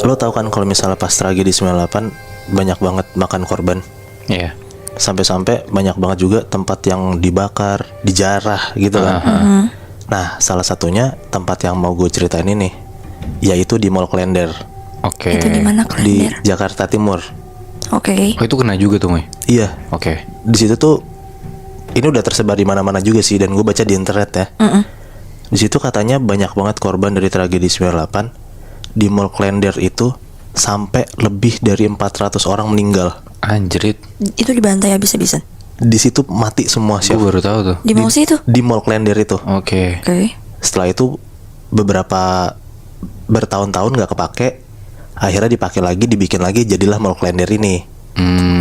Lo tahu kan kalau misalnya pas tragedi 98 banyak banget makan korban. Iya. Sampai-sampai banyak banget juga tempat yang dibakar, dijarah gitu kan. Nah, salah satunya tempat yang mau gue ceritain ini, yaitu di Mall Klender Oke. Itu di mana di Klender? Jakarta Timur. Oke. Oh, itu kena juga tuh, Moy. Iya, Oke. di situ tuh ini udah tersebar di mana-mana juga sih, dan gue baca di internet ya. Di situ katanya banyak banget korban dari tragedi 98. Di Mall Klender itu sampai lebih dari 400 orang meninggal. Anjrit. Itu dibantai habis-habisan. Di situ mati semua Gue chef. baru tahu tuh. Di mana sih itu? Di Mall Klender itu. Oke. Oke. Setelah itu beberapa bertahun-tahun nggak kepake, akhirnya dipakai lagi, dibikin lagi, jadilah Mall Klender ini.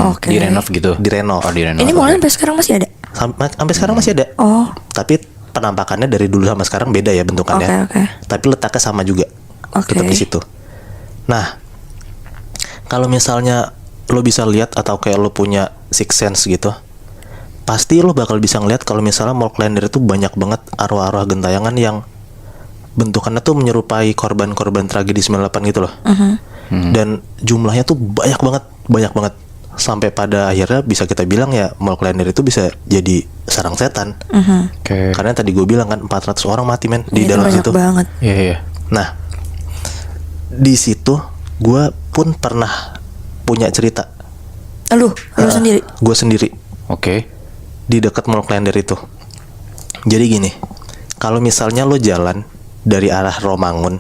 Oke. Direnov gitu. Direnov. Oh, direnov. Ini mallnya sampai sekarang masih ada? Sampai sekarang masih ada. Oh. Tapi penampakannya dari dulu sama sekarang beda ya bentukannya. Oke. Tapi letaknya sama juga. Oke. Tetap di situ. Nah, kalau misalnya lo bisa lihat atau kayak lo punya sixth sense gitu, pasti lo bakal bisa ngeliat kalau misalnya Mall Klender itu banyak banget arwah-arwah gentayangan yang bentukannya tuh menyerupai korban-korban tragedi 98 gitu loh. Dan jumlahnya tuh banyak banget. Sampai pada akhirnya bisa kita bilang ya Mall Klender itu bisa jadi sarang setan. Oke. Karena tadi gue bilang kan 400 orang mati men di Itu dalam banyak situ. banget. Iya, iya. Nah, di situ gue pun pernah punya cerita. Lu sendiri? Gue sendiri Oke. di dekat Mall Klender itu. Jadi gini, kalau misalnya lo jalan dari arah Romangun,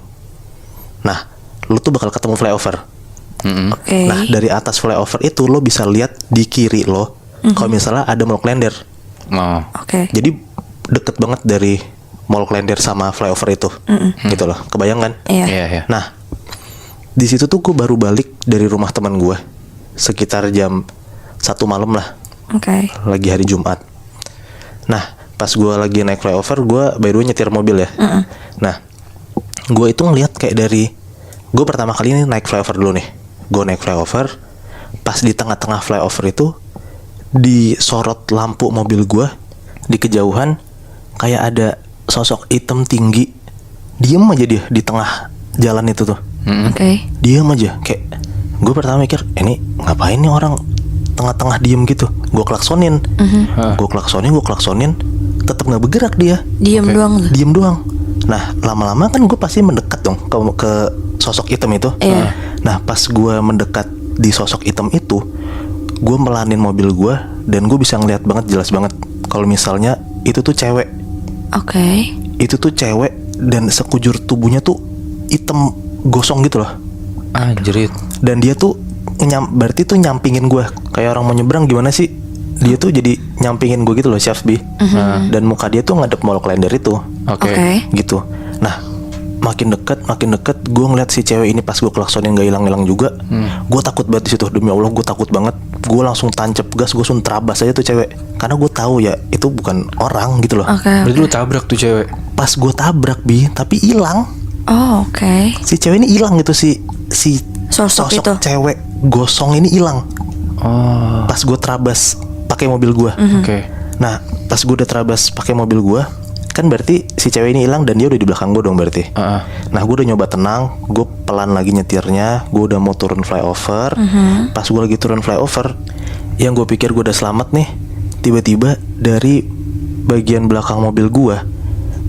nah lo tuh bakal ketemu flyover. Oke. Nah dari atas flyover itu lo bisa lihat di kiri lo, kalau misalnya ada Mall Klender. Oh. Oke. Jadi deket banget dari Mall Klender sama flyover itu, gitu loh. Kebayang kan? Iya. Iya, iya. Nah, di situ tuh gue baru balik dari rumah teman gue sekitar jam 1 malam lah, Oke. lagi hari Jumat. Nah, pas gue lagi naik flyover, gue by the way nyetir mobil ya. Nah, gue itu ngeliat kayak gue pertama kali ini naik flyover dulu nih. Gue naik flyover, pas di tengah-tengah flyover itu disorot lampu mobil gue, di kejauhan kayak ada sosok hitam tinggi, diem aja dia di tengah jalan itu tuh. Oke. Diam aja, kayak gue pertama mikir ini ngapain nih orang tengah-tengah diem gitu. Gue klaksonin, gue klaksonin, tetap nggak bergerak dia, Diem doang tuh. diem doang. Nah lama-lama kan gue pasti mendekat dong ke sosok hitam itu. Iya. Nah pas gue mendekat di sosok hitam itu, gue melanin mobil gue dan gue bisa ngeliat banget, jelas banget kalau misalnya itu tuh cewek. Oke. Itu tuh cewek dan sekujur tubuhnya tuh hitam gosong gitu loh. Anjrit. Dan dia tuh berarti tuh nyampingin gue, kayak orang mau nyebrang gimana sih, dia tuh jadi nyampingin gue gitu loh, Chef B. Dan muka dia tuh ngadep Mall Klender itu. Oke. Oke. Gitu. Nah makin deket gue ngeliat si cewek ini pas gue klaksonin gak hilang juga. Gue takut banget di situ, demi Allah gue takut banget. Gue langsung tancap gas, gue langsung terabas aja tuh cewek, karena gue tahu ya itu bukan orang gitu loh. Oke. Berarti lu tabrak tuh cewek. Pas gue tabrak Bi, tapi hilang. Oh, oke. Si cewek ini hilang gitu, si Sosok itu. cewek gosong ini hilang. Oh. Pas gue terabas pakai mobil gue. Oke. Nah pas gue udah terabas pakai mobil gue, kan berarti si cewek ini hilang dan dia udah di belakang gue dong berarti. Nah gue udah nyoba tenang, gue pelan lagi nyetirnya, gue udah mau turun flyover. Pas gue lagi turun flyover, yang gue pikir gue udah selamat nih, tiba-tiba dari bagian belakang mobil gue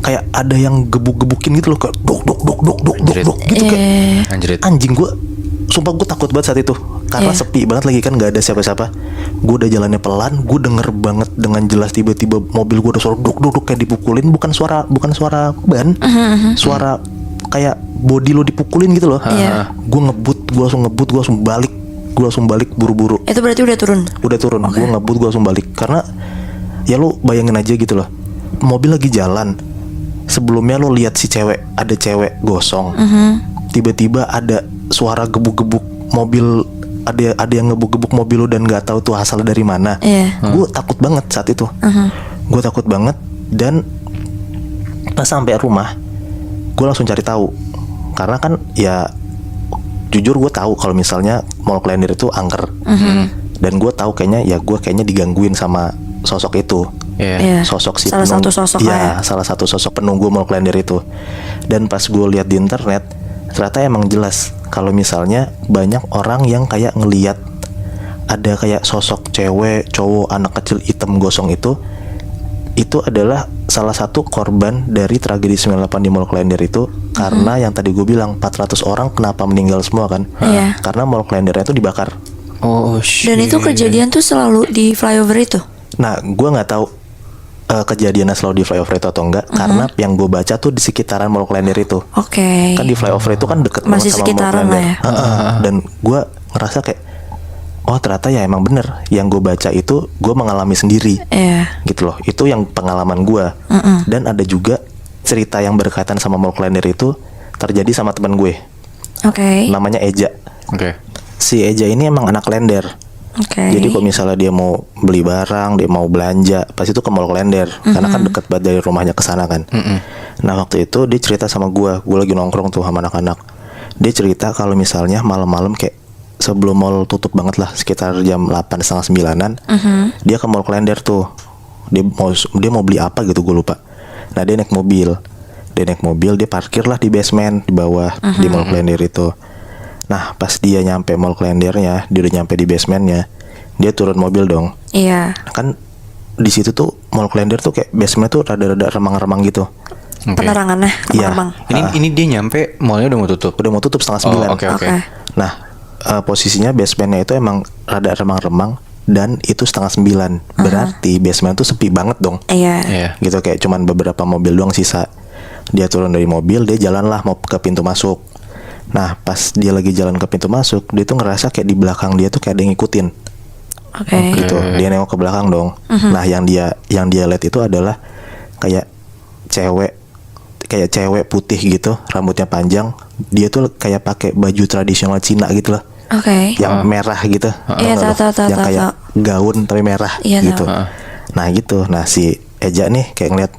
kayak ada yang gebuk-gebukin gitu loh, kayak dok gitu, kayak Anjrit. anjing. Gue sumpah gue takut banget saat itu, karena Iya. sepi banget lagi kan, nggak ada siapa-siapa. Gue udah jalannya pelan, gue denger banget dengan jelas tiba-tiba mobil gue udah suara duk kayak dipukulin, bukan suara ban, suara kayak body lo dipukulin gitu loh. Iya. Gue gue langsung balik buru-buru. Itu berarti udah turun. Udah turun, gue gue langsung balik, karena ya lo bayangin aja gitu loh, mobil lagi jalan, sebelumnya lo lihat si cewek, ada cewek gosong, tiba-tiba ada suara gebuk-gebuk mobil, ada yang ngebuk-gebuk mobil lo dan nggak tahu tuh asalnya dari mana. Gue takut banget saat itu. Gue takut banget, dan pas sampai rumah gue langsung cari tahu, karena kan ya jujur gue tahu kalau misalnya Mall Klender itu angker. Dan gue tahu kayaknya digangguin sama sosok itu. Iya. Sosok si Salah satu sosok ya, salah satu sosok penunggu Mall Klender itu. Dan pas gue lihat di internet, ternyata emang jelas kalau misalnya banyak orang yang kayak ngelihat ada kayak sosok cewek, cowok, anak kecil hitam gosong itu adalah salah satu korban dari tragedi 98 di Mall Klender itu. Karena yang tadi gue bilang 400 orang kenapa meninggal semua kan? Iya. Karena Mall Klendernya itu dibakar. Oh shit. Dan itu kejadian tuh selalu di flyover itu. Nah, gue nggak tahu kejadiannya selalu di flyover itu atau enggak, karena yang gue baca tuh di sekitaran Mall Klender itu. Oke. Kan di flyover itu kan deket Masih banget sama Mall sekitaran Klender. lah ya. Dan gue ngerasa kayak, oh ternyata ya emang bener yang gue baca itu gue mengalami sendiri. Iya. Gitu loh, itu yang pengalaman gue. Dan ada juga cerita yang berkaitan sama Mall Klender itu terjadi sama teman gue, Oke. namanya Eja. Oke. Si Eja ini emang anak Klender. Oke. Jadi kalau misalnya dia mau beli barang, dia mau belanja, pasti itu ke Mall Klender, karena kan deket banget dari rumahnya ke sana kan. Nah waktu itu dia cerita sama gue lagi nongkrong tuh sama anak-anak. Dia cerita kalau misalnya malam-malam kayak sebelum mall tutup banget lah, sekitar jam 8 setengah 9-an, dia ke Mall Klender tuh. Dia mau beli apa gitu, gue lupa. Nah dia naik mobil, dia parkir lah di basement di bawah di Mall Klender itu. Nah pas dia nyampe Mall Klendernya, dia udah nyampe di basementnya, dia turun mobil dong. Iya. Kan di situ tuh Mall Klender tuh kayak basement tuh rada-rada remang-remang gitu. Oke. Penerangannya Iya. remang. Ini dia nyampe mallnya udah mau tutup. Udah mau tutup setengah 9. Oh, oke. Oke. Nah posisinya basementnya itu emang rada remang-remang dan itu setengah 9. Berarti basement tuh sepi banget dong. Iya. Iya. Gitu kayak cuman beberapa mobil doang sisa. Dia turun dari mobil, dia jalan lah mau ke pintu masuk. Nah pas dia lagi jalan ke pintu masuk, dia tuh ngerasa kayak di belakang dia tuh kayak ada yang ngikutin. Oke. Gitu. Dia nengok ke belakang dong. Nah yang dia lihat itu adalah kayak cewek putih gitu, rambutnya panjang. Dia tuh kayak pakai baju tradisional Cina gitu loh, Oke. yang merah gitu. Iya, Tau nggak lo? tahu, Yang tahu, kayak gaun tapi merah Iya, gitu. tahu. Nah gitu. Nah si Eja nih kayak ngeliat,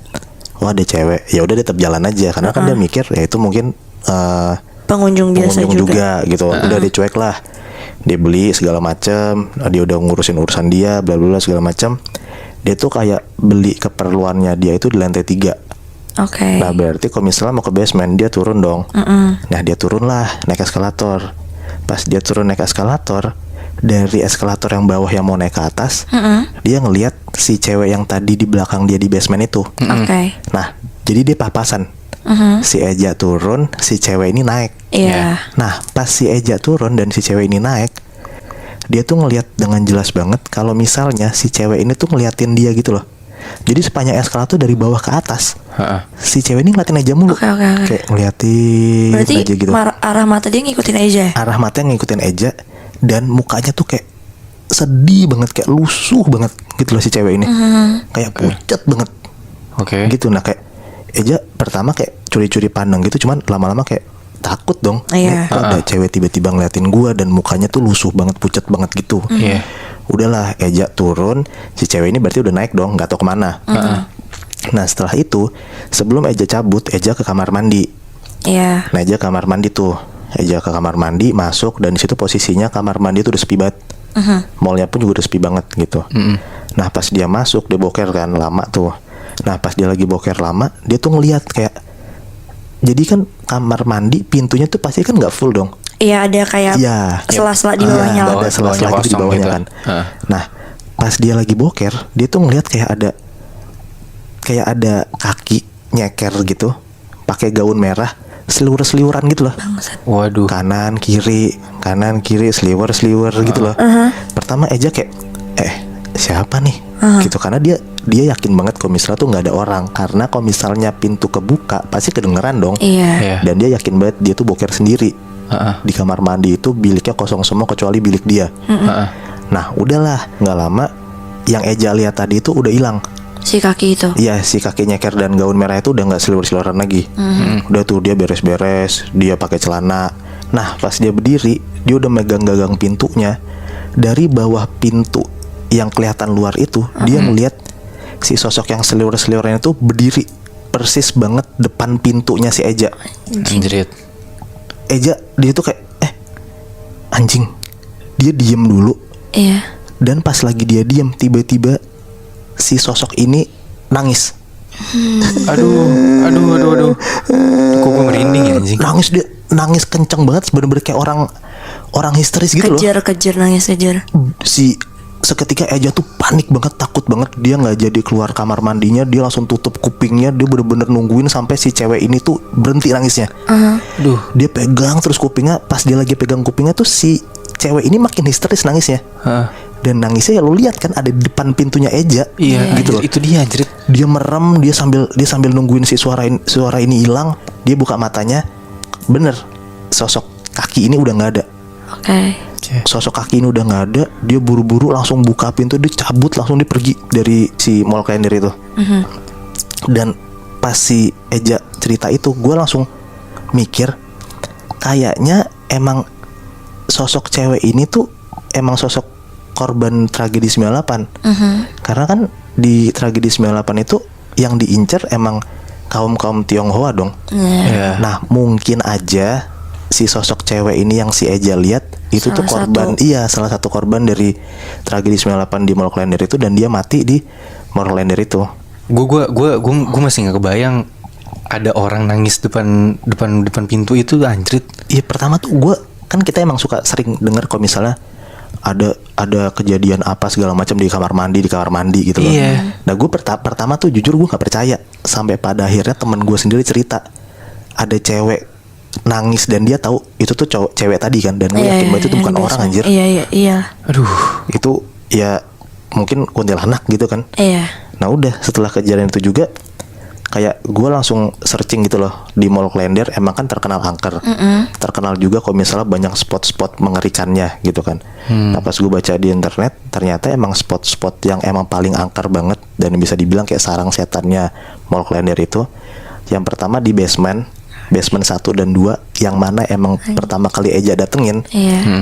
wah ada cewek. Ya udah dia tetap jalan aja karena kan dia mikir ya itu mungkin Pengunjung biasa pengunjung juga. juga gitu. Udah dia cuek lah. Dia beli segala macem, dia udah ngurusin urusan dia, bla bla bla segala macem. Dia tuh kayak beli keperluannya dia itu di lantai 3. Oke. Nah berarti kalau misalnya mau ke basement dia turun dong. Nah dia turun lah naik eskalator. Pas dia turun naik eskalator, dari eskalator yang bawah yang mau naik ke atas, dia ngelihat si cewek yang tadi di belakang dia di basement itu. Oke. Nah jadi dia papasan. Si Eja turun, si cewek ini naik. Iya. Nah pas si Eja turun dan si cewek ini naik, dia tuh ngelihat dengan jelas banget kalau misalnya si cewek ini tuh ngeliatin dia gitu loh. Jadi sepanjang eskalator dari bawah ke atas, si cewek ini ngeliatin Eja mulu. Oke. Kayak ngeliatin Berarti aja gitu. arah mata dia ngikutin aja. Arah matanya ngikutin Eja dan mukanya tuh kayak sedih banget, kayak lusuh banget gitu loh si cewek ini. Kayak pucat banget. Oke. Gitu. Nah kayak Eja pertama kayak curi-curi pandang gitu, cuman lama-lama kayak takut dong. Iya. Kok ada cewek tiba-tiba ngeliatin gua dan mukanya tuh lusuh banget, pucat banget gitu. Iya. Udahlah Eja turun, si cewek ini berarti udah naik dong, nggak tahu kemana. Nah setelah itu sebelum Eja cabut, Eja ke kamar mandi. Iya. Nah Eja ke kamar mandi tuh, Eja ke kamar mandi masuk dan di situ posisinya kamar mandi tuh udah sepi banget. Mallnya pun juga udah sepi banget gitu. Nah pas dia masuk dia boker kan lama tuh. Nah pas dia lagi boker lama, dia tuh ngeliat kayak, jadi kan kamar mandi pintunya tuh pasti kan nggak full dong. Iya, ada kayak Iya. sela-sela di bawahnya lah. Ada sela-sela gitu di kosong bawahnya gitu. kan. Nah pas dia lagi boker, dia tuh ngeliat kayak ada kaki nyeker gitu, pakai gaun merah, seliwer-seliweran gitu loh. Waduh. Kanan kiri seliwer gitu loh. Pertama Eja kayak siapa nih gitu, karena dia yakin banget kalau misalnya tuh nggak ada orang, karena kalau misalnya pintu kebuka pasti kedengeran dong. Iya. Dan dia yakin banget dia tuh boker sendiri di kamar mandi itu, biliknya kosong semua kecuali bilik dia. Nah udahlah nggak lama yang Eja lihat tadi itu udah hilang. Si kaki itu. Iya, si kaki nyeker dan gaun merah itu udah nggak seliwer-seliweran lagi. Udah tuh dia beres-beres, dia pakai celana. Nah pas dia berdiri, dia udah megang gagang pintunya. Dari bawah pintu yang kelihatan luar itu, dia ngeliat si sosok yang seliwer-seliweran itu berdiri persis banget depan pintunya si Eja. Anjrit. Eja dia tuh kayak anjing. Dia diem dulu. Iya. Dan pas lagi dia diem, tiba-tiba si sosok ini nangis. Aduh. Kok gue merinding ya anjing. nangis kenceng banget, bener-bener kayak orang histeris gitu loh. Kejar nangis kejar. Si seketika Eja tuh panik banget, takut banget, dia nggak jadi keluar kamar mandinya, dia langsung tutup kupingnya, dia bener-bener nungguin sampai si cewek ini tuh berhenti nangisnya. Duh. Dia pegang terus kupingnya, pas dia lagi pegang kupingnya tuh si cewek ini makin histeris nangisnya. Dan nangisnya ya lo lihat kan ada di depan pintunya Eja. Iya, gitu loh. Itu dia anjrit. Dia merem, dia sambil nungguin si suara ini hilang, dia buka matanya, bener sosok kaki ini udah nggak ada. Oke. Sosok kaki ini udah nggak ada, dia buru-buru langsung buka pintu, dia cabut langsung, dia pergi dari si mall kalender itu. Dan pas si Eja cerita itu, gue langsung mikir kayaknya emang sosok cewek ini tuh emang sosok korban tragedi 98. Karena kan di tragedi 98 itu yang diincar emang kaum Tionghoa dong. Iya. Nah mungkin aja si sosok cewek ini yang si Eja lihat itu tuh korban, salah satu korban dari tragedi 98 di Mall Kalender itu, dan dia mati di Mall Kalender itu. Gue masih nggak kebayang ada orang nangis depan pintu itu anjrit. Iya, pertama tuh kita emang suka sering dengar kalau misalnya ada kejadian apa segala macam di kamar mandi gitu loh. Iya. Nah gue pertama tuh jujur gue nggak percaya, sampai pada akhirnya teman gue sendiri cerita ada cewek nangis dan dia tahu itu tuh cewek tadi kan, dan gue yakin banget itu bukan orang anjir. Iya. Aduh. Itu ya mungkin kuntilanak gitu kan. Iya. Nah udah setelah kejadian itu juga kayak gue langsung searching gitu loh di Mall Kalender, emang kan terkenal angker, terkenal juga kalau misalnya banyak spot-spot mengerikannya gitu kan. Nah pas gue baca di internet, ternyata emang spot-spot yang emang paling angker banget dan bisa dibilang kayak sarang setannya Mall Kalender itu, yang pertama di basement 1 dan 2, yang mana emang pertama kali Eja datengin.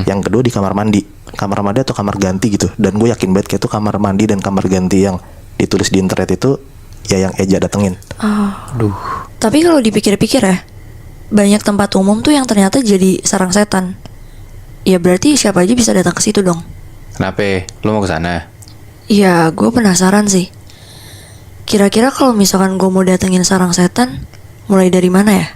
Yang kedua di kamar mandi atau kamar ganti gitu. Dan gue yakin banget kayak itu kamar mandi dan kamar ganti yang ditulis di internet itu ya yang Eja datengin. Aduh. Tapi kalau dipikir-pikir ya, banyak tempat umum tuh yang ternyata jadi sarang setan. Ya berarti siapa aja bisa datang ke situ dong. Kenapa? Lo mau ke sana? Ya gue penasaran sih. Kira-kira kalau misalkan gue mau datengin sarang setan, mulai dari mana ya?